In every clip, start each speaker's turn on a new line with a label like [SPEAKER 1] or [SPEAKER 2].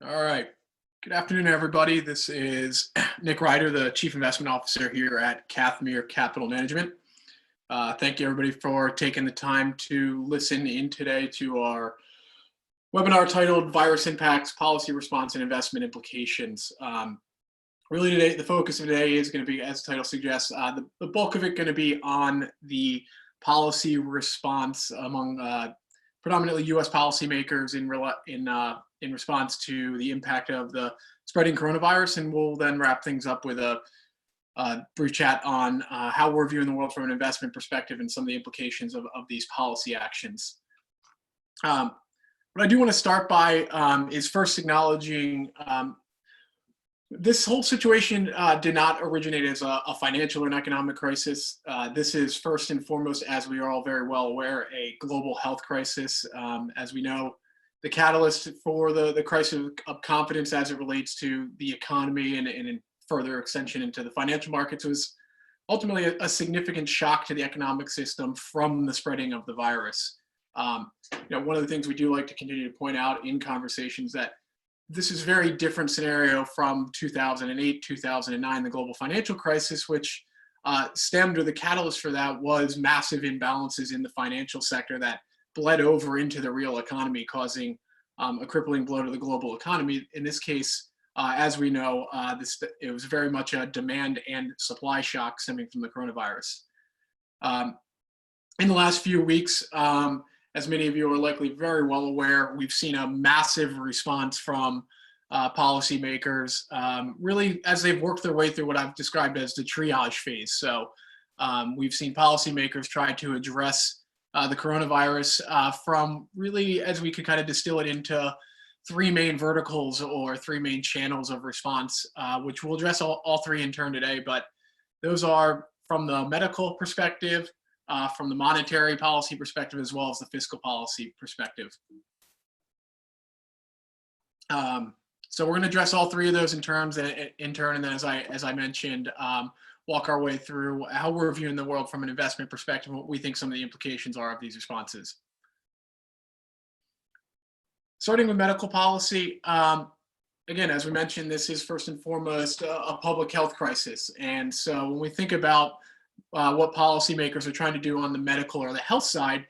[SPEAKER 1] All right. Good afternoon, everybody. This is Nick Ryder, the Chief Investment Officer here at Kathmere Capital Management. Thank you, everybody, for taking the time to listen in today to our webinar titled Virus Impacts, Policy Response, and Investment Implications. Really today, the focus of today is going to be, as the title suggests, the bulk of it going to be on the policy response among predominantly U.S. policymakers in response to the impact of the spreading coronavirus, and we'll then wrap things up with a brief chat on how we're viewing the world from an investment perspective and some of the implications of these policy actions. What I do want to start by is first acknowledging this whole situation did not originate as a financial or an economic crisis. This is first and foremost, as we are all very well aware, a global health crisis. As we know, the catalyst for the crisis of confidence as it relates to the economy and in further extension into the financial markets was ultimately a significant shock to the economic system from the spreading of the virus. One of the things we do like to continue to point out in conversations that this is a very different scenario from 2008, 2009, the global financial crisis, which stemmed, or the catalyst for that was massive imbalances in the financial sector that bled over into the real economy, causing a crippling blow to the global economy. In this case, as we know, it was very much a demand and supply shock stemming from the coronavirus. In the last few weeks, as many of you are likely very well aware, we've seen a massive response from policymakers, really as they've worked their way through what I've described as the triage phase. So we've seen policymakers try to address the coronavirus from really, as we could kind of distill it into three main verticals or three main channels of response, which we'll address all three in turn today. But those are from the medical perspective, from the monetary policy perspective, as well as the fiscal policy perspective. So we're going to address all three of those in turn, and then as I mentioned, walk our way through how we're viewing the world from an investment perspective, and what we think some of the implications are of these responses. Starting with medical policy, again, as we mentioned, this is first and foremost a public health crisis, and so when we think about what policymakers are trying to do on the medical or the health side,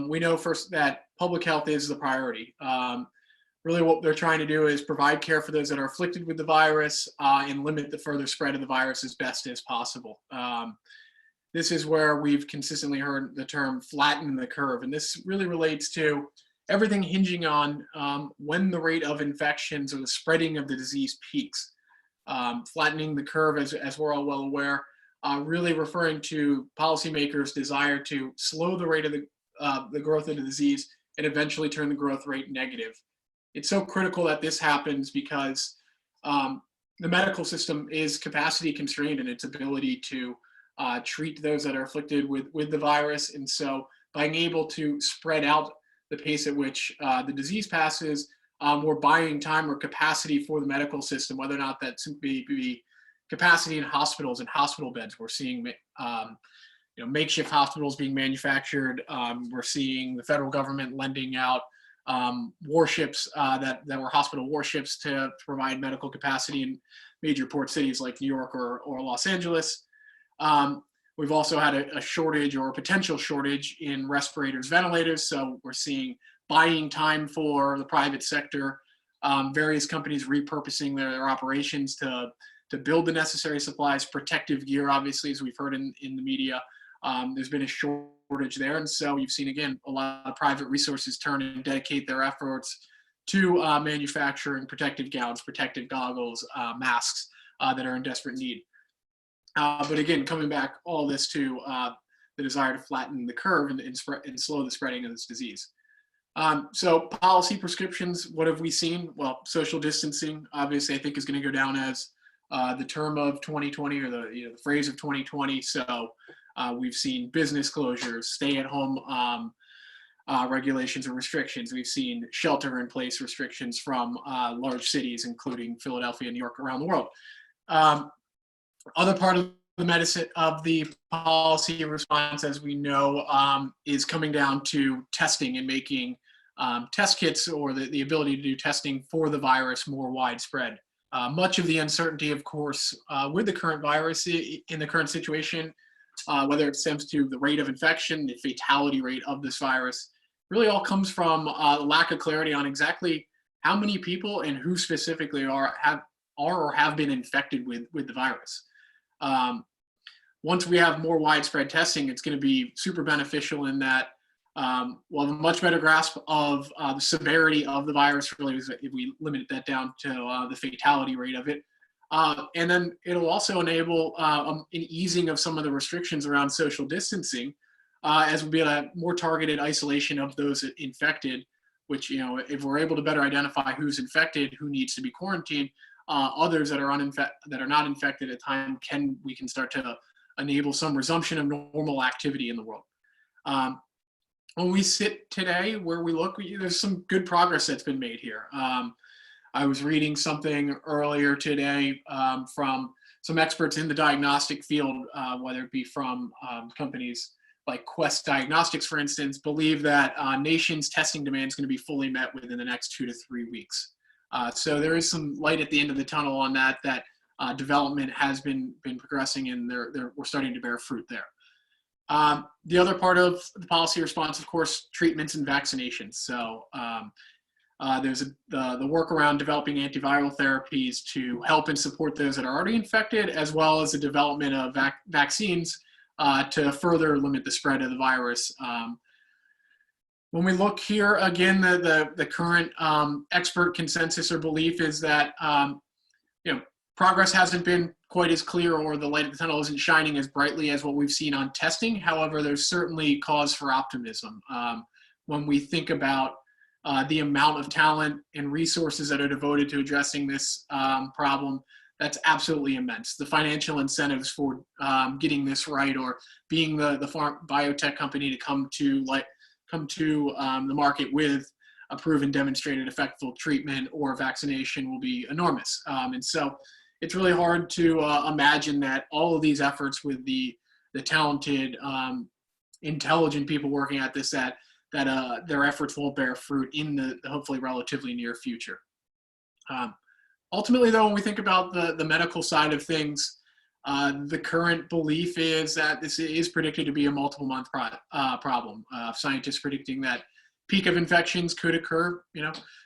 [SPEAKER 1] we know first that public health is the priority. Really what they're trying to do is provide care for those that are afflicted with the virus and limit the further spread of the virus as best as possible. This is where we've consistently heard the term flatten the curve, and this really relates to everything hinging on when the rate of infections or the spreading of the disease peaks. Flattening the curve, as we're all well aware, really referring to policymakers' desire to slow the rate of the growth of the disease and eventually turn the growth rate negative. It's so critical that this happens because the medical system is capacity constrained in its ability to treat those that are afflicted with the virus. And so being able to spread out the pace at which the disease passes, we're buying time or capacity for the medical system, whether or not that simply be capacity in hospitals and hospital beds. We're seeing makeshift hospitals being manufactured. We're seeing the federal government lending out warships that were hospital warships to provide medical capacity in major port cities like New York or Los Angeles. We've also had a shortage or a potential shortage in respirators, ventilators. So we're seeing buying time for the private sector, various companies repurposing their operations to build the necessary supplies, protective gear, obviously, as we've heard in the media. There's been a shortage there. And so you've seen, again, a lot of private resources turn and dedicate their efforts to manufacturing protective gowns, protective goggles, masks that are in desperate need. But again, coming back all this to the desire to flatten the curve and slow the spreading of this disease. So policy prescriptions, what have we seen? Well, social distancing, obviously, I think is going to go down as the term of 2020 or the phrase of 2020. So we've seen business closures, stay-at-home regulations or restrictions. We've seen shelter-in-place restrictions from large cities, including Philadelphia, New York, around the world. Other part of the medicine of the policy response, as we know, is coming down to testing and making test kits or the ability to do testing for the virus more widespread. Much of the uncertainty, of course, with the current virus in the current situation, whether it stems to the rate of infection, the fatality rate of this virus, really all comes from lack of clarity on exactly how many people and who specifically are or have been infected with the virus. Once we have more widespread testing, it's going to be super beneficial in that we'll have a much better grasp of the severity of the virus, really, if we limit that down to the fatality rate of it. And then it'll also enable an easing of some of the restrictions around social distancing, as we'll be able to have more targeted isolation of those infected, which, if we're able to better identify who's infected, who needs to be quarantined, others that are not infected at time, we can start to enable some resumption of normal activity in the world. When we sit today, where we look, there's some good progress that's been made here. I was reading something earlier today from some experts in the diagnostic field, whether it be from companies like Quest Diagnostics, for instance, believe that nation's testing demand is going to be fully met within the next 2 to 3 weeks. So there is some light at the end of the tunnel on that development has been progressing, and we're starting to bear fruit there. The other part of the policy response, of course, treatments and vaccinations. So there's the work around developing antiviral therapies to help and support those that are already infected, as well as the development of vaccines to further limit the spread of the virus. When we look here, again, the current expert consensus or belief is that progress hasn't been quite as clear, or the light at the tunnel isn't shining as brightly as what we've seen on testing. However, there's certainly cause for optimism. When we think about the amount of talent and resources that are devoted to addressing this problem, that's absolutely immense. The financial incentives for getting this right, or being the biotech company to come to the market with a proven demonstrated effective treatment or vaccination, will be enormous. And so it's really hard to imagine that all of these efforts with the talented, intelligent people working at this, that their efforts won't bear fruit in the hopefully relatively near future. Ultimately, though, when we think about the medical side of things, the current belief is that this is predicted to be a multiple-month problem. Scientists predicting that peak of infections could occur,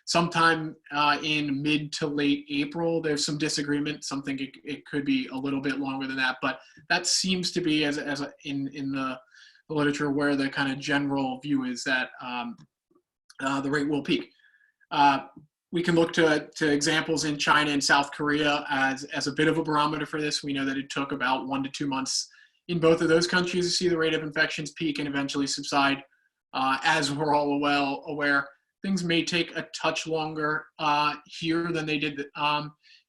[SPEAKER 1] sometime in mid to late April. There's some disagreement. Some think it could be a little bit longer than that, but that seems to be, in the literature, where the kind of general view is that the rate will peak. We can look to examples in China and South Korea as a bit of a barometer for this. We know that it took about 1 to 2 months in both of those countries to see the rate of infections peak and eventually subside. As we're all well aware, things may take a touch longer here than they did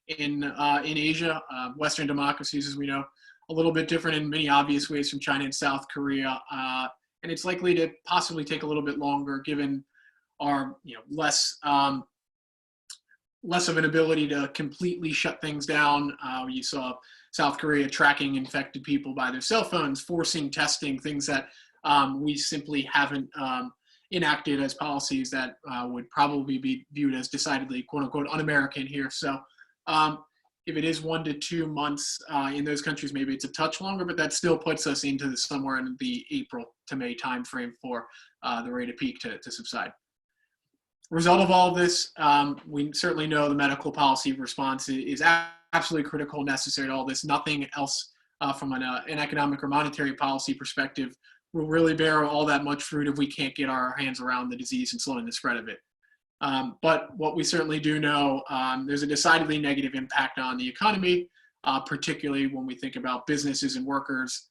[SPEAKER 1] in Asia. Western democracies, as we know, a little bit different in many obvious ways from China and South Korea, and it's likely to possibly take a little bit longer, given our less of an ability to completely shut things down. You saw South Korea tracking infected people by their cell phones, forcing testing, things that we simply haven't enacted as policies that would probably be viewed as decidedly, quote unquote, un-American here. So if it is 1 to 2 months in those countries, maybe it's a touch longer, but that still puts us into somewhere in the April to May timeframe for the rate of peak to subside. Result of all of this, we certainly know the medical policy response is absolutely critical, necessary to all this. Nothing else from an economic or monetary policy perspective will really bear all that much fruit if we can't get our hands around the disease and slowing the spread of it. But what we certainly do know, there's a decidedly negative impact on the economy, particularly when we think about businesses and workers,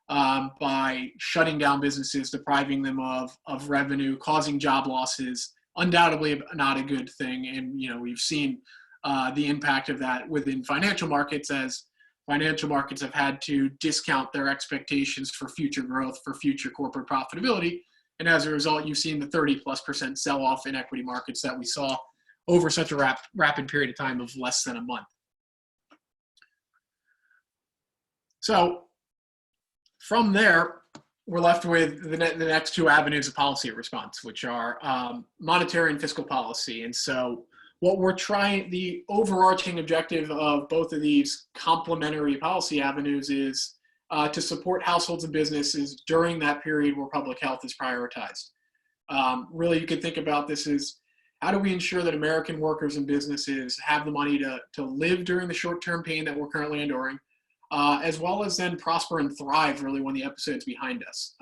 [SPEAKER 1] by shutting down businesses, depriving them of revenue, causing job losses. Undoubtedly not a good thing. And, we've seen the impact of that within financial markets, as financial markets have had to discount their expectations for future growth, for future corporate profitability. And as a result, you've seen the 30+% sell-off in equity markets that we saw over such a rapid period of time of less than a month. So from there, we're left with the next two avenues of policy response, which are monetary and fiscal policy. And so what we're trying, the overarching objective of both of these complementary policy avenues is to support households and businesses during that period where public health is prioritized. Really, you could think about this as how do we ensure that American workers and businesses have the money to live during the short-term pain that we're currently enduring, as well as then prosper and thrive really when the episode's behind us.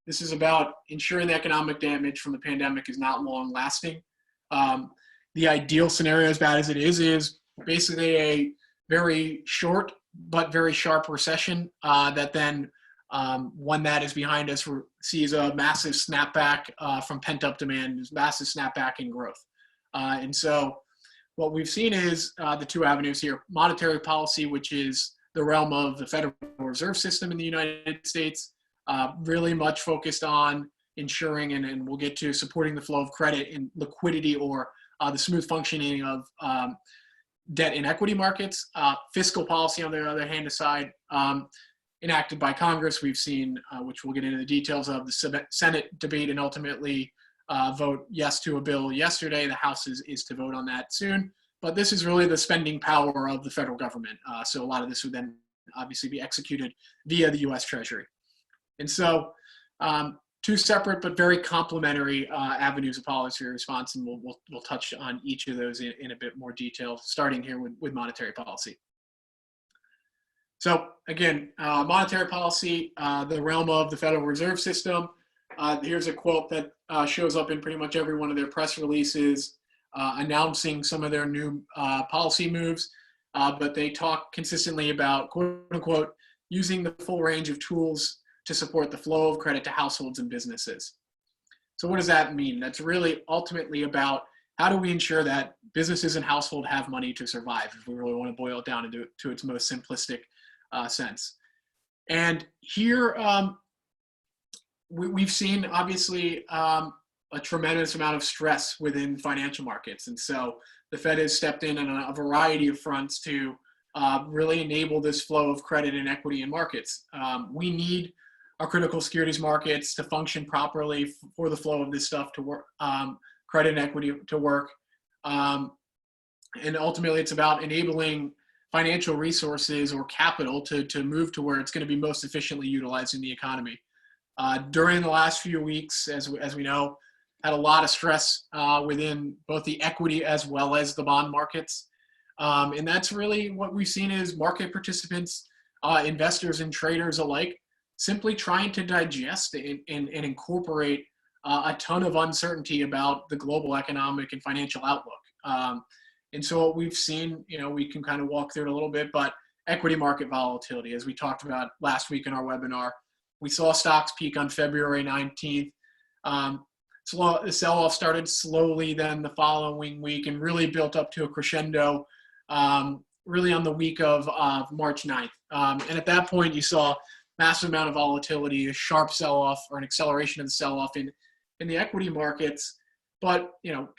[SPEAKER 1] This is about ensuring the economic damage from the pandemic is not long lasting. The ideal scenario, as bad as it is basically a very short but very sharp recession that then, when that is behind us, sees a massive snapback from pent-up demand, massive snapback in growth. And so what we've seen is the two avenues here: monetary policy, which is the realm of the Federal Reserve System in the United States, really much focused on ensuring, and we'll get to supporting the flow of credit and liquidity, or the smooth functioning of debt and equity markets. Fiscal policy, on the other hand, aside, enacted by Congress. We've seen, which we'll get into the details of, the Senate debate and ultimately vote yes to a bill yesterday. The House is to vote on that soon. But this is really the spending power of the federal government. So a lot of this would then obviously be executed via the U.S. Treasury. And so two separate but very complementary avenues of policy response, and we'll touch on each of those in a bit more detail, starting here with monetary policy. So again, monetary policy, the realm of the Federal Reserve System. Here's a quote that shows up in pretty much every one of their press releases announcing some of their new policy moves, but they talk consistently about, quote unquote, using the full range of tools to support the flow of credit to households and businesses. So what does that mean? That's really ultimately about how do we ensure that businesses and households have money to survive, if we really want to boil it down to its most simplistic sense. And here we've seen obviously a tremendous amount of stress within financial markets. And so the Fed has stepped in on a variety of fronts to really enable this flow of credit and equity in markets. We need our critical securities markets to function properly for the flow of this stuff to work, credit and equity to work. And ultimately, it's about enabling financial resources or capital to move to where it's going to be most efficiently utilized in the economy. During the last few weeks, as we know, had a lot of stress within both the equity as well as the bond markets. And that's really what we've seen is market participants, investors and traders alike, simply trying to digest and incorporate a ton of uncertainty about the global economic and financial outlook. And so what we've seen, we can kind of walk through it a little bit, but equity market volatility, as we talked about last week in our webinar, we saw stocks peak on February 19th. The sell-off started slowly then the following week and really built up to a crescendo really on the week of March 9th. And at that point, you saw massive amount of volatility, a sharp sell-off or an acceleration of the sell-off in the equity markets. But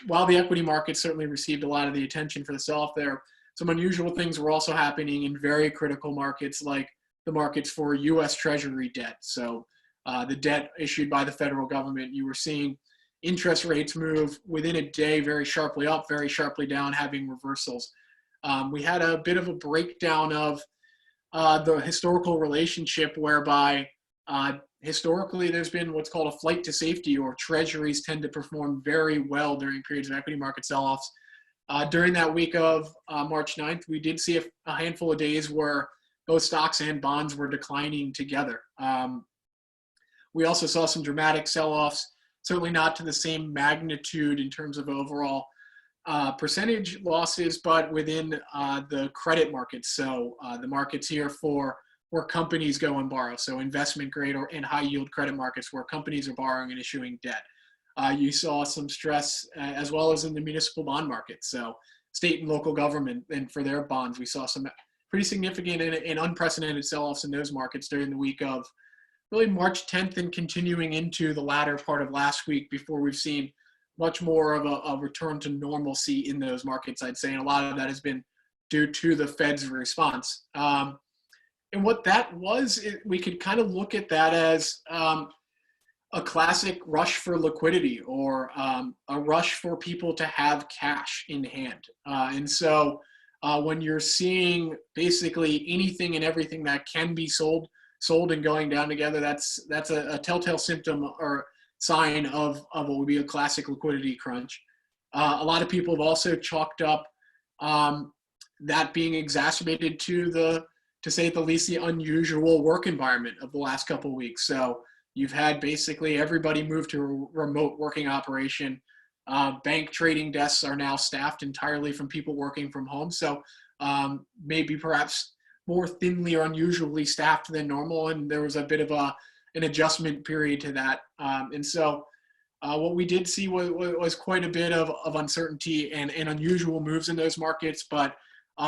[SPEAKER 1] while the equity markets certainly received a lot of the attention for the sell-off there, some unusual things were also happening in very critical markets like the markets for U.S. Treasury debt. So the debt issued by the federal government, you were seeing interest rates move within a day very sharply up, very sharply down, having reversals. We had a bit of a breakdown of the historical relationship whereby historically there's been what's called a flight to safety, or treasuries tend to perform very well during periods of equity market sell-offs. During that week of March 9th, we did see a handful of days where both stocks and bonds were declining together. We also saw some dramatic sell-offs, certainly not to the same magnitude in terms of overall percentage losses, but within the credit markets. So the markets here for where companies go and borrow. So investment grade and high yield credit markets where companies are borrowing and issuing debt. You saw some stress as well as in the municipal bond market. So state and local government, and for their bonds, we saw some pretty significant and unprecedented sell-offs in those markets during the week of really March 10th and continuing into the latter part of last week before we've seen much more of a return to normalcy in those markets, I'd say. And a lot of that has been due to the Fed's response. And what that was, we could kind of look at that as a classic rush for liquidity, or a rush for people to have cash in hand. And so when you're seeing basically anything and everything that can be sold and going down together, that's a telltale symptom or sign of what would be a classic liquidity crunch. A lot of people have also chalked up that being exacerbated to say at the least, the unusual work environment of the last couple of weeks. So you've had basically everybody move to a remote working operation. Bank trading desks are now staffed entirely from people working from home. So maybe perhaps more thinly or unusually staffed than normal. And there was a bit of an adjustment period to that. And so what we did see was quite a bit of uncertainty and unusual moves in those markets. But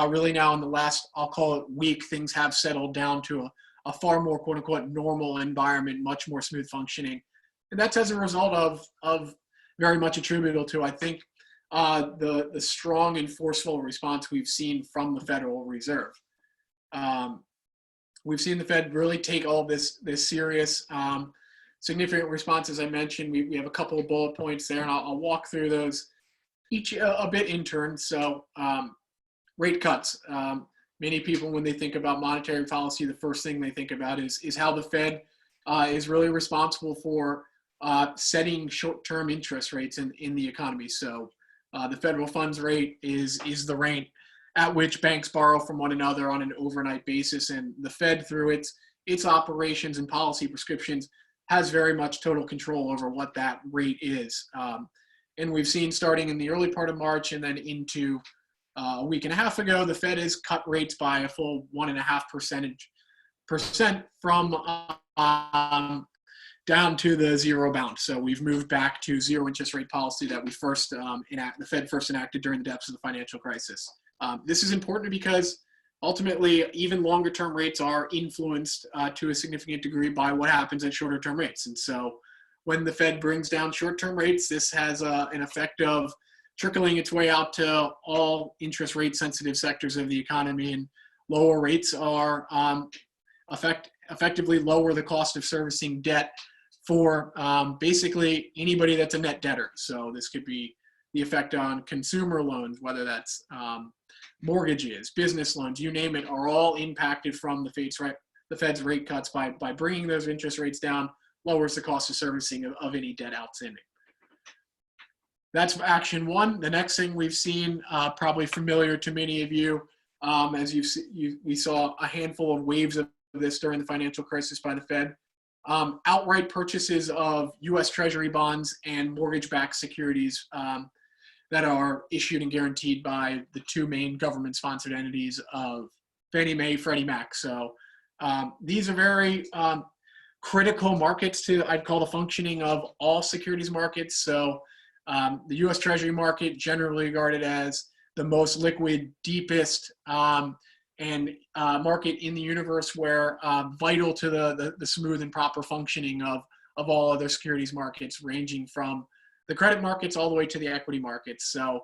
[SPEAKER 1] really now in the last, I'll call it week, things have settled down to a far more quote unquote normal environment, much more smooth functioning. And that's as a result of very much attributable to, I think, the strong and forceful response we've seen from the Federal Reserve. We've seen the Fed really take all this serious, significant response. As I mentioned, we have a couple of bullet points there, and I'll walk through those each a bit in turn. So rate cuts. Many people, when they think about monetary policy, the first thing they think about is how the Fed is really responsible for setting short-term interest rates in the economy. So the federal funds rate is the rate at which banks borrow from one another on an overnight basis, and the Fed, through its operations and policy prescriptions, has very much total control over what that rate is. And we've seen, starting in the early part of March and then into a week and a half ago, the Fed has cut rates by a full 1.5% from down to the zero bound. So we've moved back to zero interest rate policy that we the Fed first enacted during the depths of the financial crisis. This is important because ultimately, even longer term rates are influenced to a significant degree by what happens at shorter term rates. And so when the Fed brings down short term rates, this has an effect of trickling its way out to all interest rate sensitive sectors of the economy, and lower rates are effectively lower the cost of servicing debt for basically anybody that's a net debtor. So this could be the effect on consumer loans, whether that's mortgages, business loans, you name it, are all impacted from the Fed's rate cuts. By bringing those interest rates down, lowers the cost of servicing of any debt outstanding. That's action one. The next thing we've seen, probably familiar to many of you, as we saw a handful of waves of this during the financial crisis by the Fed, outright purchases of U.S. Treasury bonds and mortgage-backed securities that are issued and guaranteed by the two main government-sponsored entities of Fannie Mae, Freddie Mac. So these are very critical markets to, I'd call, the functioning of all securities markets. So the U.S. Treasury market, generally regarded as the most liquid, deepest and market in the universe, where vital to the smooth and proper functioning of all other securities markets, ranging from the credit markets all the way to the equity markets. So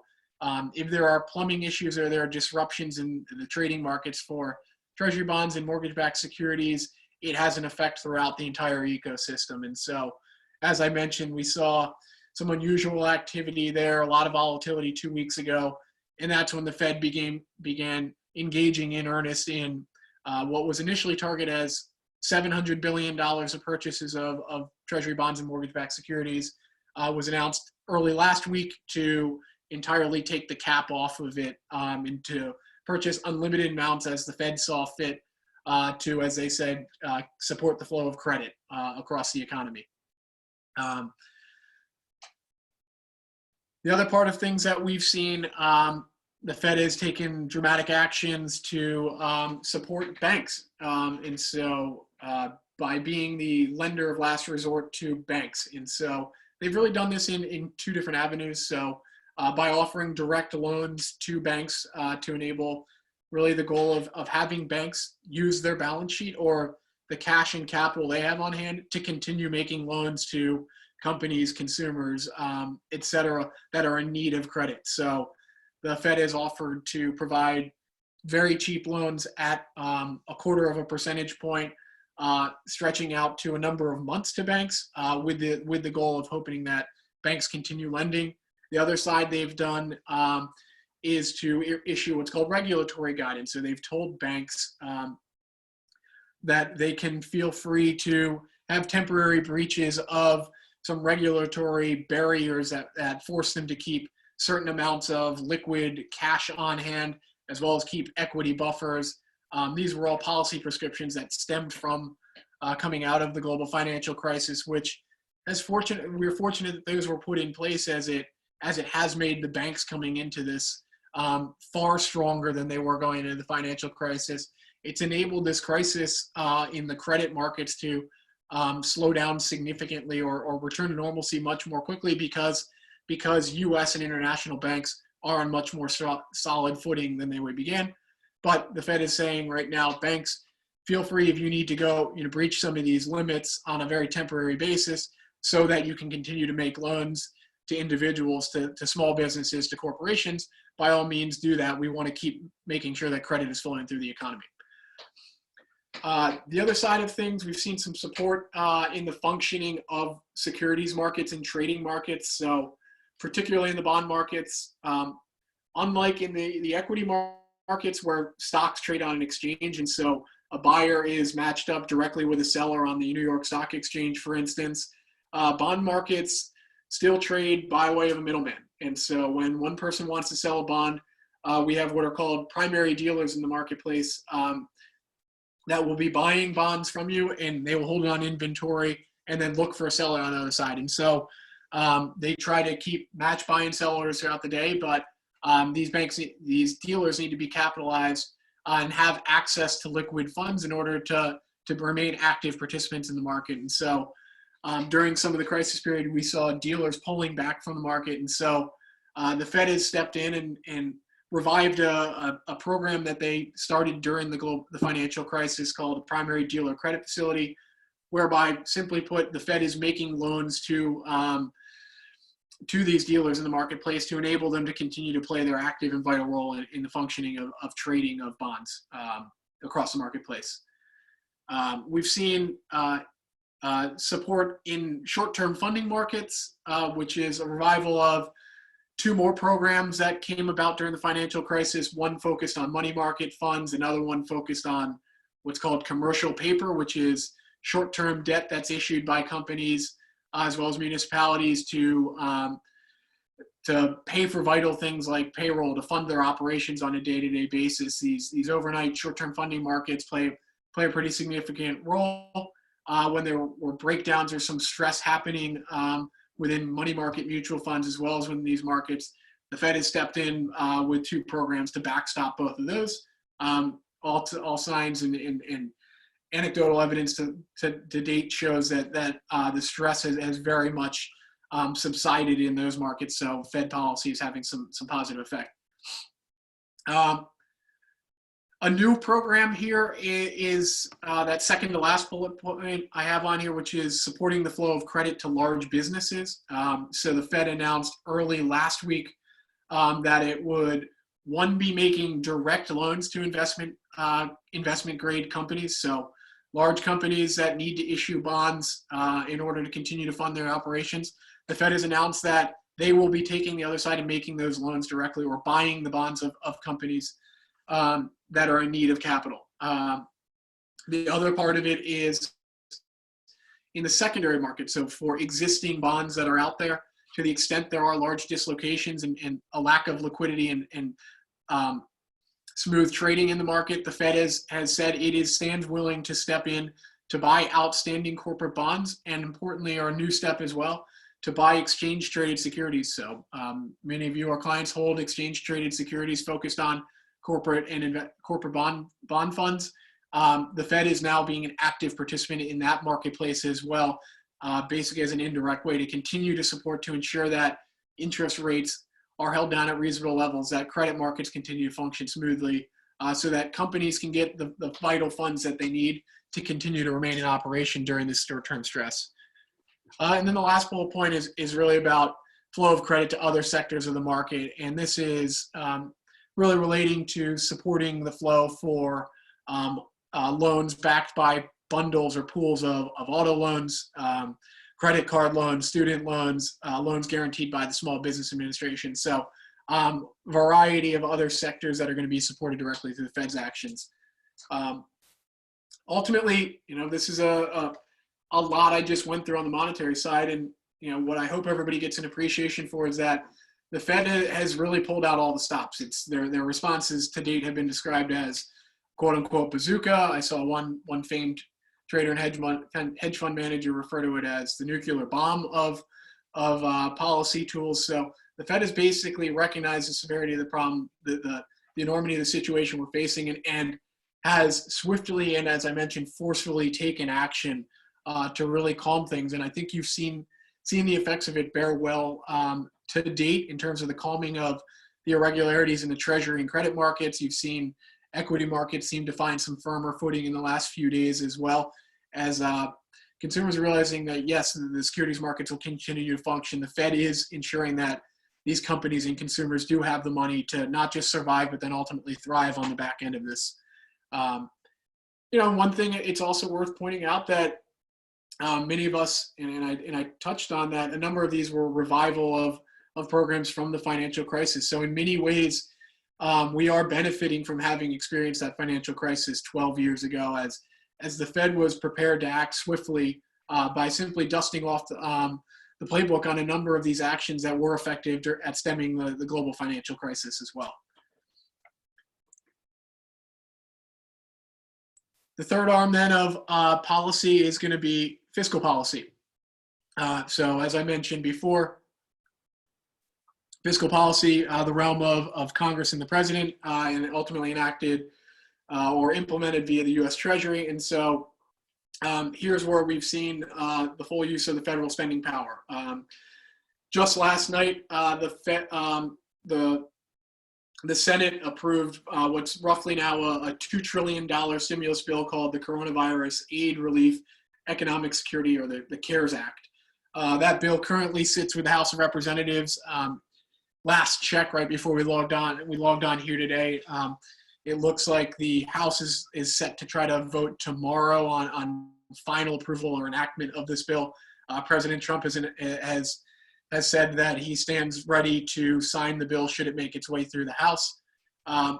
[SPEAKER 1] if there are plumbing issues or there are disruptions in the trading markets for Treasury bonds and mortgage-backed securities, it has an effect throughout the entire ecosystem. And so, as I mentioned, we saw some unusual activity there, a lot of volatility 2 weeks ago, and that's when the Fed began engaging in earnest in what was initially targeted as $700 billion of purchases of Treasury bonds and mortgage-backed securities. Was announced early last week to entirely take the cap off of it and to purchase unlimited amounts as the Fed saw fit to, as they said, support the flow of credit across the economy. The other part of things that we've seen, the Fed has taken dramatic actions to support banks. And so by being the lender of last resort to banks. And so they've really done this in two different avenues. So by offering direct loans to banks to enable really the goal of having banks use their balance sheet or the cash and capital they have on hand to continue making loans to companies, consumers, et cetera, that are in need of credit. So the Fed has offered to provide very cheap loans at a quarter of a percentage point, stretching out to a number of months to banks, with the goal of hoping that banks continue lending. The other side they've done is to issue what's called regulatory guidance. So they've told banks that they can feel free to have temporary breaches of some regulatory barriers that force them to keep certain amounts of liquid cash on hand, as well as keep equity buffers. These were all policy prescriptions that stemmed from coming out of the global financial crisis, which we're fortunate that those were put in place, as it has made the banks coming into this far stronger than they were going into the financial crisis. It's enabled this crisis in the credit markets to slow down significantly or return to normalcy much more quickly because U.S. and international banks are on much more solid footing than they began. But the Fed is saying right now, banks, feel free if you need to go, breach some of these limits on a very temporary basis so that you can continue to make loans to individuals, to small businesses, to corporations. By all means, do that. We want to keep making sure that credit is flowing through the economy. The other side of things, we've seen some support in the functioning of securities markets and trading markets. So particularly in the bond markets, unlike in the equity markets where stocks trade on an exchange, and so a buyer is matched up directly with a seller on the New York Stock Exchange, for instance, bond markets still trade by way of a middleman. And so when one person wants to sell a bond, we have what are called primary dealers in the marketplace that will be buying bonds from you, and they will hold it on inventory and then look for a seller on the other side. And so they try to keep match buying sellers throughout the day, but these dealers need to be capitalized and have access to liquid funds in order to remain active participants in the market. And so during some of the crisis period, we saw dealers pulling back from the market. And so the Fed has stepped in and revived a program that they started during the financial crisis called the Primary Dealer Credit Facility, whereby, simply put, the Fed is making loans to these dealers in the marketplace to enable them to continue to play their active and vital role in the functioning of trading of bonds across the marketplace. We've seen support in short-term funding markets, which is a revival of two more programs that came about during the financial crisis, one focused on money market funds, another one focused on what's called commercial paper, which is short-term debt that's issued by companies as well as municipalities to pay for vital things like payroll, to fund their operations on a day-to-day basis. These overnight short-term funding markets play a pretty significant role when there were breakdowns or some stress happening within money market mutual funds, as well as within these markets. The Fed has stepped in with two programs to backstop both of those. All signs and anecdotal evidence to date shows that the stress has very much subsided in those markets. So Fed policy is having some positive effect. A new program here is that second to last bullet point I have on here, which is supporting the flow of credit to large businesses. So the Fed announced early last week that it would, one, be making direct loans to investment grade companies. So large companies that need to issue bonds in order to continue to fund their operations. The Fed has announced that they will be taking the other side and making those loans directly, or buying the bonds of companies that are in need of capital. The other part of it is in the secondary market. So for existing bonds that are out there, to the extent there are large dislocations and a lack of liquidity and smooth trading in the market, the Fed has said it stands willing to step in to buy outstanding corporate bonds, and importantly, our new step as well, to buy exchange traded securities. So many of you, our clients, hold exchange traded securities focused on corporate and corporate bond funds. The Fed is now being an active participant in that marketplace as well, basically as an indirect way to continue to support, to ensure that interest rates are held down at reasonable levels, that credit markets continue to function smoothly, so that companies can get the vital funds that they need to continue to remain in operation during this short-term stress. And then the last bullet point is really about flow of credit to other sectors of the market. And this is really relating to supporting the flow for loans backed by bundles or pools of auto loans, credit card loans, student loans, loans guaranteed by the Small Business Administration. So variety of other sectors that are going to be supported directly through the Fed's actions. Ultimately, this is a lot I just went through on the monetary side. And, what I hope everybody gets an appreciation for is that the Fed has really pulled out all the stops. Their responses to date have been described as quote unquote bazooka. I saw one famed trader and hedge fund manager refer to it as the nuclear bomb of policy tools. So the Fed has basically recognized the severity of the problem, the enormity of the situation we're facing, and has swiftly and, as I mentioned, forcefully taken action to really calm things. And I think you've seen the effects of it bear well to date in terms of the calming of the irregularities in the Treasury and credit markets. You've seen equity markets seem to find some firmer footing in the last few days, as well as consumers are realizing that, yes, the securities markets will continue to function. The Fed is ensuring that these companies and consumers do have the money to not just survive, but then ultimately thrive on the back end of this. One thing it's also worth pointing out that many of us, and I touched on that, a number of these were revival of programs from the financial crisis. So in many ways, we are benefiting from having experienced that financial crisis 12 years ago, as the Fed was prepared to act swiftly by simply dusting off the playbook on a number of these actions that were effective at stemming the global financial crisis as well. The third arm then of policy is going to be fiscal policy. So as I mentioned before, fiscal policy, the realm of Congress and the president, and ultimately enacted or implemented via the U.S. Treasury. And so here's where we've seen the full use of the federal spending power. Just last night, the Senate approved what's roughly now a $2 trillion stimulus bill called the Coronavirus Aid, Relief, Economic Security, or the CARES Act. That bill currently sits with the House of Representatives. Last check right before we logged on here today, it looks like the House is set to try to vote tomorrow on final approval or enactment of this bill. President Trump has said that he stands ready to sign the bill should it make its way through the House. And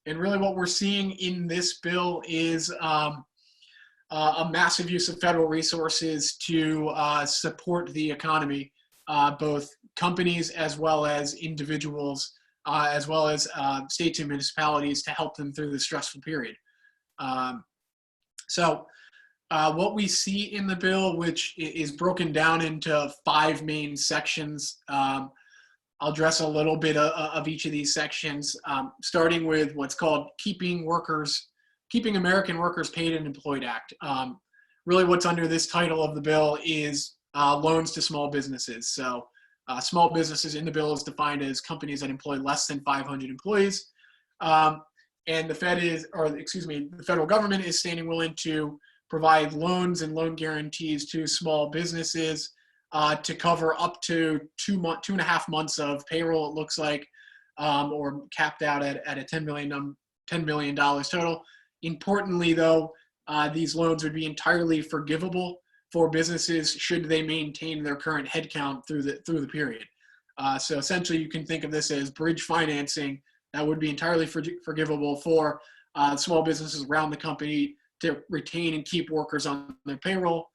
[SPEAKER 1] really what we're seeing in this bill is a massive use of federal resources to support the economy, both companies as well as individuals, as well as states and municipalities to help them through this stressful period. So what we see in the bill, which is broken down into 5 main sections, I'll address a little bit of each of these sections, starting with what's called Keeping American Workers Paid and Employed Act. Really what's under this title of the bill is loans to small businesses. So small businesses in the bill is defined as companies that employ less than 500 employees. And the federal government is standing willing to provide loans and loan guarantees to small businesses to cover up to 2.5 months of payroll, it looks like, or capped out at a $10 million total. Importantly, though, these loans would be entirely forgivable for businesses should they maintain their current headcount through the period. So essentially, you can think of this as bridge financing that would be entirely forgivable for small businesses around the company to retain and keep workers on their payroll.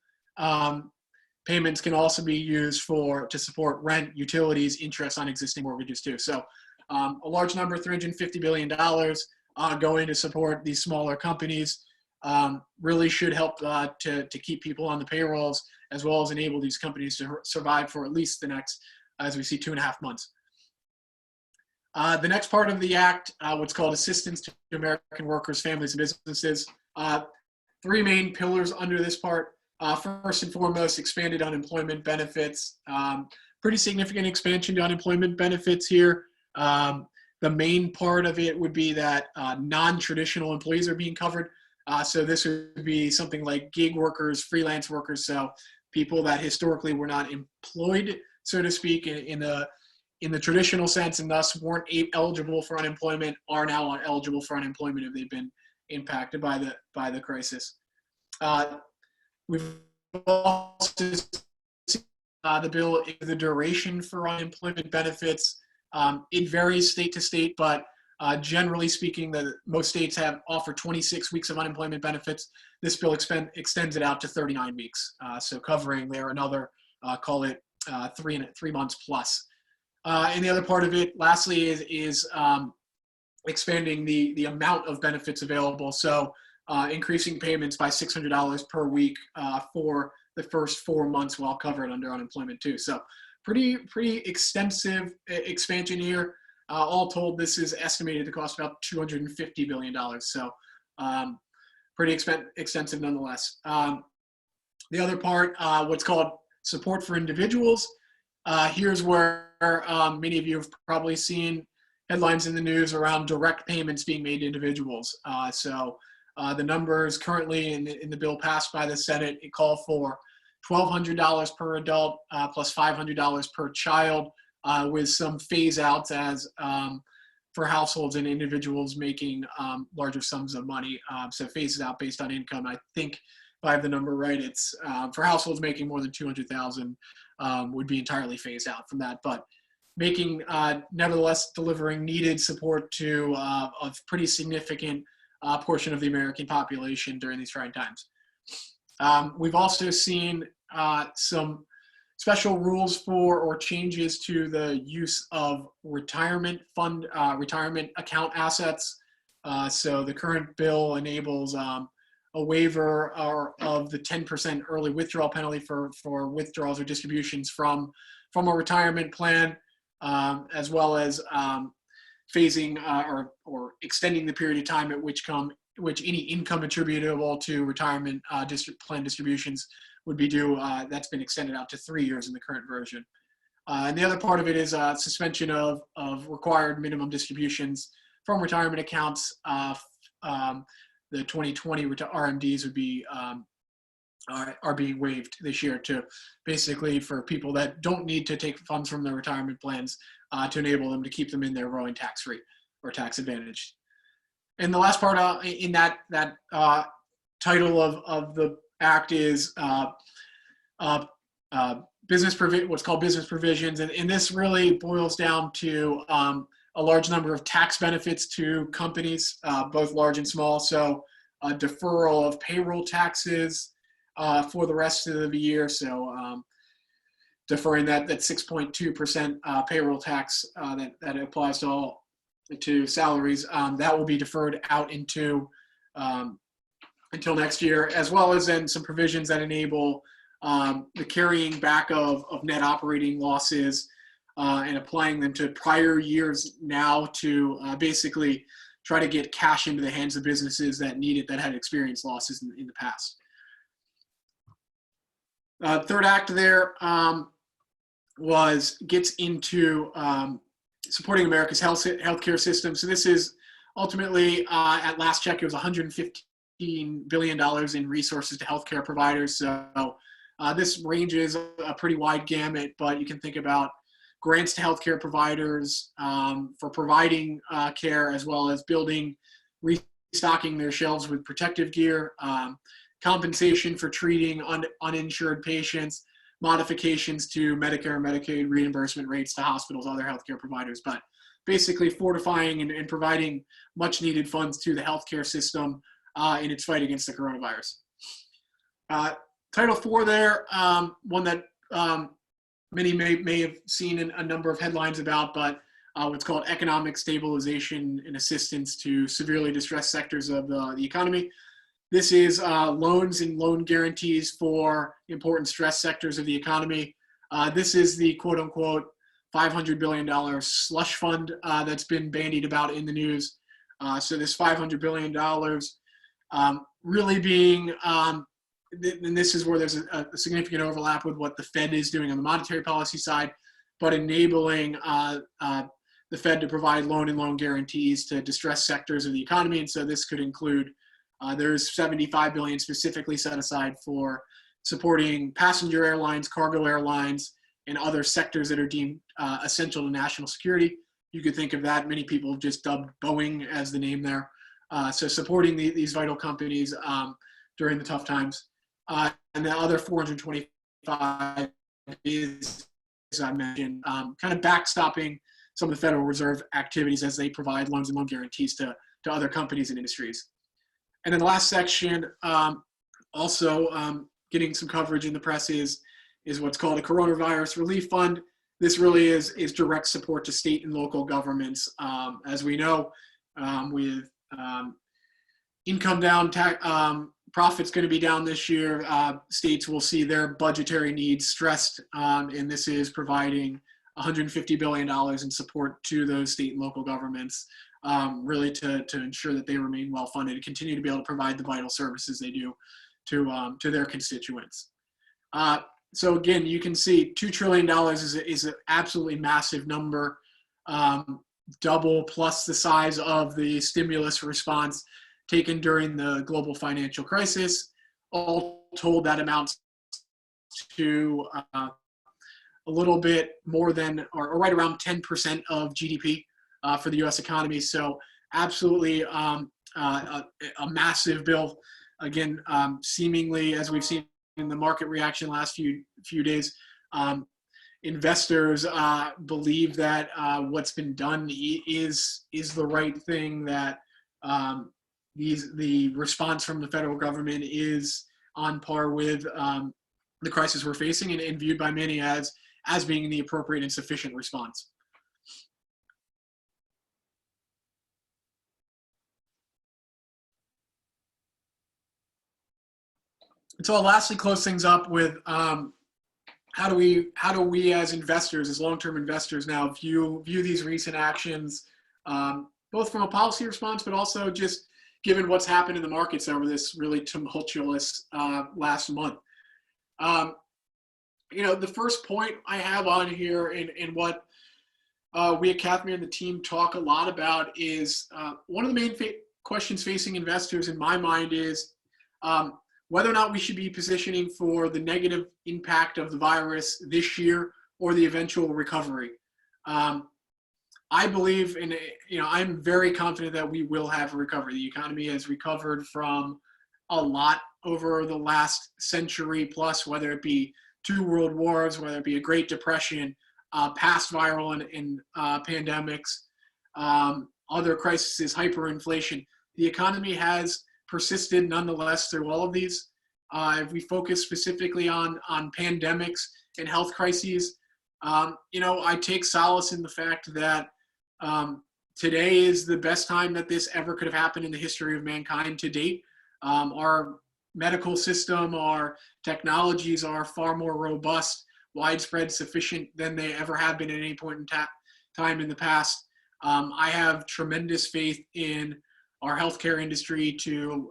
[SPEAKER 1] Payments can also be used to support rent, utilities, interest on existing mortgages too. So a large number, $350 billion, going to support these smaller companies. Really should help to keep people on the payrolls, as well as enable these companies to survive for at least the next, as we see, 2.5 months. The next part of the act, what's called Assistance to American Workers, Families, and Businesses. 3 main pillars under this part. First and foremost, expanded unemployment benefits. Pretty significant expansion to unemployment benefits here. The main part of it would be that non-traditional employees are being covered. So this would be something like gig workers, freelance workers, so people that historically were not employed, so to speak, in in the traditional sense and thus weren't eligible for unemployment are now eligible for unemployment if they've been impacted by the crisis. We've also seen the bill, the duration for unemployment benefits. It varies state to state, but generally speaking, most states offer 26 weeks of unemployment benefits. This bill extends it out to 39 weeks, so covering there another, call it 3 months plus. And the other part of it, lastly, is expanding the amount of benefits available. So increasing payments by $600 per week for the first 4 months while covered under unemployment too. So pretty extensive expansion here. All told, this is estimated to cost about $250 billion. So pretty extensive nonetheless. The other part, what's called support for individuals. Here's where many of you have probably seen headlines in the news around direct payments being made to individuals. So the numbers currently in the bill passed by the Senate, it called for $1,200 per adult plus $500 per child, with some phase outs as for households and individuals making larger sums of money. So phases out based on income. I think if I have the number right, it's for households making more than $200,000 would be entirely phased out from that. But making, nevertheless, delivering needed support to a pretty significant portion of the American population during these trying times. We've also seen some special rules for or changes to the use of retirement account assets. So the current bill enables a waiver of the 10% early withdrawal penalty for withdrawals or distributions from a retirement plan, as well as phasing or extending the period of time at which any income attributable to retirement plan distributions would be due. That's been extended out to 3 years in the current version. And the other part of it is suspension of required minimum distributions from retirement accounts. The 2020 RMDs would be are being waived this year to basically for people that don't need to take funds from their retirement plans to enable them to keep them in there growing tax-free or tax advantaged. And the last part in that title of the act is what's called business provisions, and this really boils down to a large number of tax benefits to companies, both large and small. So a deferral of payroll taxes for the rest of the year. So deferring that 6.2% payroll tax that applies to salaries, that will be deferred out into until next year, as well as then some provisions that enable the carrying back of net operating losses and applying them to prior years now to basically try to get cash into the hands of businesses that need it, that had experienced losses in the past. Third act there gets into supporting America's healthcare system. So this is ultimately, at last check, it was $115 billion in resources to healthcare providers. So this ranges a pretty wide gamut, but you can think about grants to healthcare providers for providing care, as well as restocking their shelves with protective gear, compensation for treating uninsured patients, modifications to Medicare and Medicaid reimbursement rates to hospitals, other healthcare providers, but basically fortifying and providing much needed funds to the healthcare system in its fight against the coronavirus. Title IV there, one that many may have seen a number of headlines about, but what's called economic stabilization and assistance to severely distressed sectors of the economy. This is loans and loan guarantees for important stress sectors of the economy. This is the quote unquote $500 billion slush fund that's been bandied about in the news. So this $500 billion really being, and this is where there's a significant overlap with what the Fed is doing on the monetary policy side, but enabling the Fed to provide loan and loan guarantees to distressed sectors of the economy. And so this could include, there's $75 billion specifically set aside for supporting passenger airlines, cargo airlines, and other sectors that are deemed essential to national security. You could think of that. Many people have just dubbed Boeing as the name there. So supporting these vital companies during the tough times. And the other 425 is, as I mentioned, kind of backstopping some of the Federal Reserve activities as they provide loans and loan guarantees to other companies and industries. And then the last section, also getting some coverage in the press is what's called a Coronavirus Relief Fund. This really is direct support to state and local governments. As we know, with income down, profits going to be down this year, states will see their budgetary needs stressed, and this is providing $150 billion in support to those state and local governments, really to ensure that they remain well funded and continue to be able to provide the vital services they do to their constituents. So again, you can see $2 trillion is an absolutely massive number, double plus the size of the stimulus response taken during the global financial crisis. All told, that amounts to a little bit more than, or right around 10% of GDP for the U.S. economy. So absolutely a massive bill. Again, seemingly, as we've seen in the market reaction last few days, investors believe that what's been done is the right thing, that the response from the federal government is on par with the crisis we're facing, and viewed by many as being the appropriate and sufficient response. And so I'll lastly close things up with how do we as investors, as long-term investors now view these recent actions, both from a policy response, but also just given what's happened in the markets over this really tumultuous last month. The first point I have on here, and what we at Kathmere and the team talk a lot about, is one of the main questions facing investors in my mind is whether or not we should be positioning for the negative impact of the virus this year or the eventual recovery. I believe, and I'm very confident that we will have a recovery. The economy has recovered from a lot over the last century plus, whether it be 2 world wars, whether it be a Great Depression, past viral and pandemics, other crises, hyperinflation. The economy has persisted nonetheless through all of these. If we focus specifically on pandemics and health crises, I take solace in the fact that today is the best time that this ever could have happened in the history of mankind to date. Our medical system, our technologies are far more robust, widespread, sufficient than they ever have been at any point in time in the past. I have tremendous faith in our healthcare industry to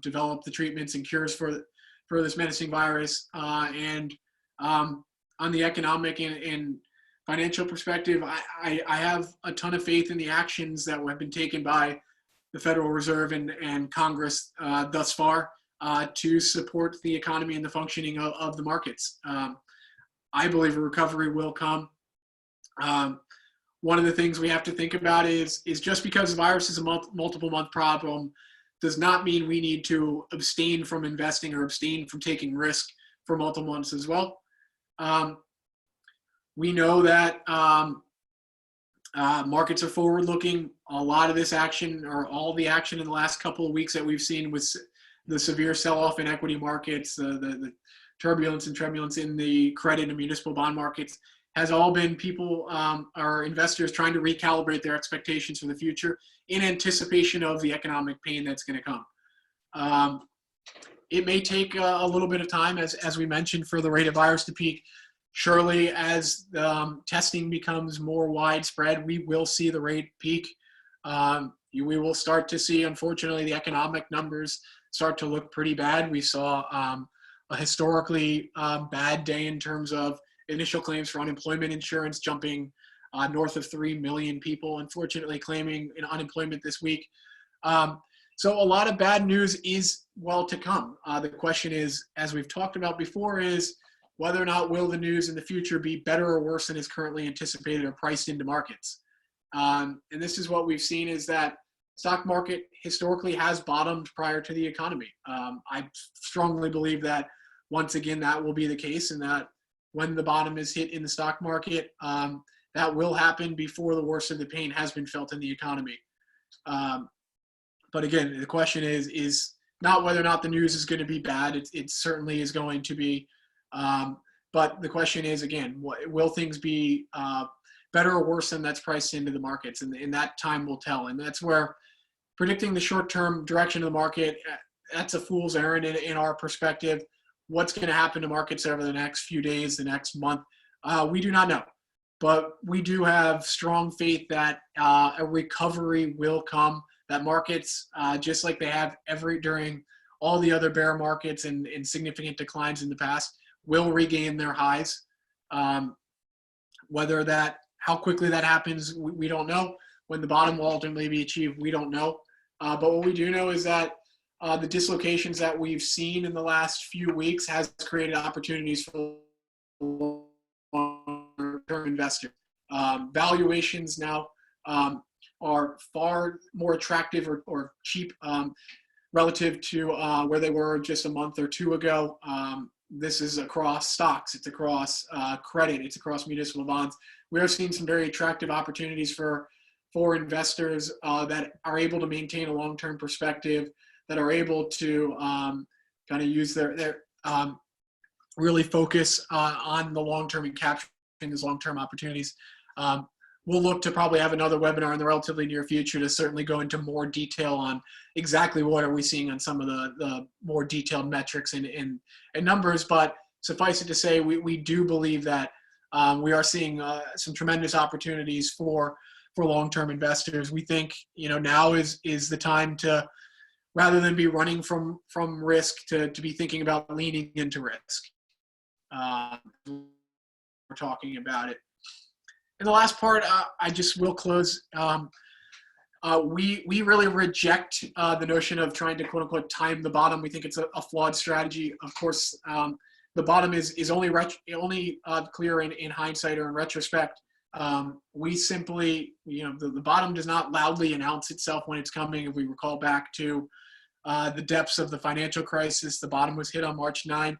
[SPEAKER 1] develop the treatments and cures for this menacing virus. And on the economic and financial perspective, I have a ton of faith in the actions that have been taken by the Federal Reserve and Congress thus far to support the economy and the functioning of the markets. I believe a recovery will come. One of the things we have to think about is just because the virus is a multiple month problem does not mean we need to abstain from investing or abstain from taking risk for multiple months as well. We know that markets are forward looking. A lot of this action, or all the action in the last couple of weeks that we've seen with the severe sell-off in equity markets, the turbulence and tremulence in the credit and municipal bond markets, has all been people, or investors, trying to recalibrate their expectations for the future in anticipation of the economic pain that's going to come. It may take a little bit of time, as we mentioned, for the rate of virus to peak. Surely, as testing becomes more widespread, we will see the rate peak. We will start to see, unfortunately, the economic numbers start to look pretty bad. We saw a historically bad day in terms of initial claims for unemployment insurance jumping north of 3 million people, unfortunately, claiming unemployment this week. So a lot of bad news is well to come. The question is, as we've talked about before, is whether or not will the news in the future be better or worse than is currently anticipated or priced into markets. And this is what we've seen, is that stock market historically has bottomed prior to the economy. I strongly believe that once again that will be the case, and that when the bottom is hit in the stock market, that will happen before the worst of the pain has been felt in the economy. But again, the question is not whether or not the news is going to be bad. It certainly is going to be. But the question is, again, will things be better or worse than that's priced into the markets? And that time will tell. And that's where predicting the short-term direction of the market, that's a fool's errand in our perspective. What's going to happen to markets over the next few days, the next month, we do not know. But we do have strong faith that a recovery will come, that markets, just like they have during all the other bear markets and significant declines in the past, will regain their highs. How quickly that happens, we don't know. When the bottom will ultimately be achieved, we don't know. But what we do know is that the dislocations that we've seen in the last few weeks has created opportunities for long-term investors. Valuations now are far more attractive or cheap relative to where they were just a month or two ago. This is across stocks, it's across credit, it's across municipal bonds. We are seeing some very attractive opportunities for investors that are able to maintain a long-term perspective, that are able to kind of use their really focus on the long-term and capturing these long-term opportunities. We'll look to probably have another webinar in the relatively near future to certainly go into more detail on exactly what are we seeing on some of the more detailed metrics and numbers. But suffice it to say, we do believe that we are seeing some tremendous opportunities for long-term investors. We think now is the time to, rather than be running from risk, to be thinking about leaning into risk. We're talking about it. And the last part, I just will close. We really reject the notion of trying to quote unquote time the bottom. We think it's a flawed strategy. Of course, the bottom is only clear in hindsight or in retrospect. We simply, the bottom does not loudly announce itself when it's coming. If we recall back to the depths of the financial crisis, the bottom was hit on March 9.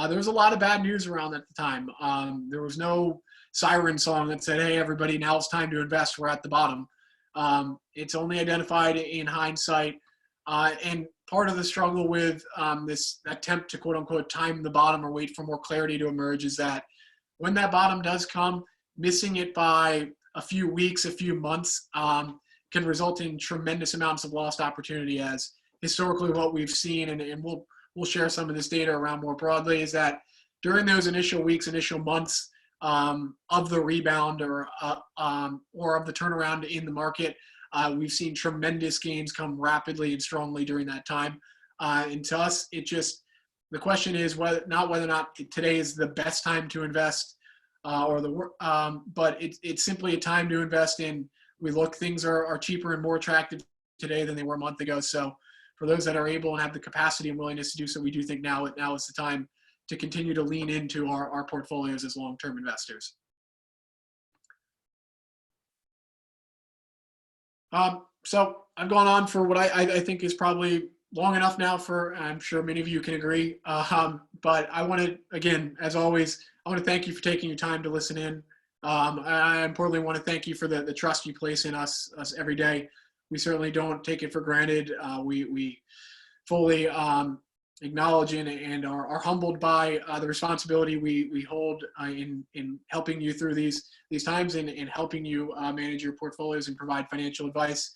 [SPEAKER 1] There was a lot of bad news around at the time. There was no siren song that said, hey, everybody, now it's time to invest. We're at the bottom. It's only identified in hindsight. And part of the struggle with this attempt to quote unquote time the bottom or wait for more clarity to emerge is that when that bottom does come, missing it by a few weeks, a few months can result in tremendous amounts of lost opportunity, as historically what we've seen, and we'll share some of this data around more broadly, is that during those initial weeks, initial months of the rebound or of the turnaround in the market, we've seen tremendous gains come rapidly and strongly during that time. And to us, the question is whether or not today is the best time to invest, but it's simply a time to invest in. Things are cheaper and more attractive today than they were a month ago. So for those that are able and have the capacity and willingness to do so, we do think now is the time to continue to lean into our portfolios as long-term investors. So I've gone on for what I think is probably long enough now I'm sure many of you can agree. But I want to, again, as always, I want to thank you for taking your time to listen in. I importantly want to thank you for the trust you place in us every day. We certainly don't take it for granted. We fully acknowledge and are humbled by the responsibility we hold in helping you through these times and in helping you manage your portfolios and provide financial advice.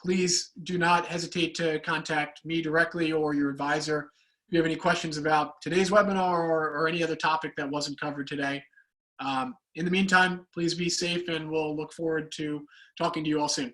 [SPEAKER 1] Please do not hesitate to contact me directly or your advisor if you have any questions about today's webinar or any other topic that wasn't covered today. In the meantime, please be safe, and we'll look forward to talking to you all soon.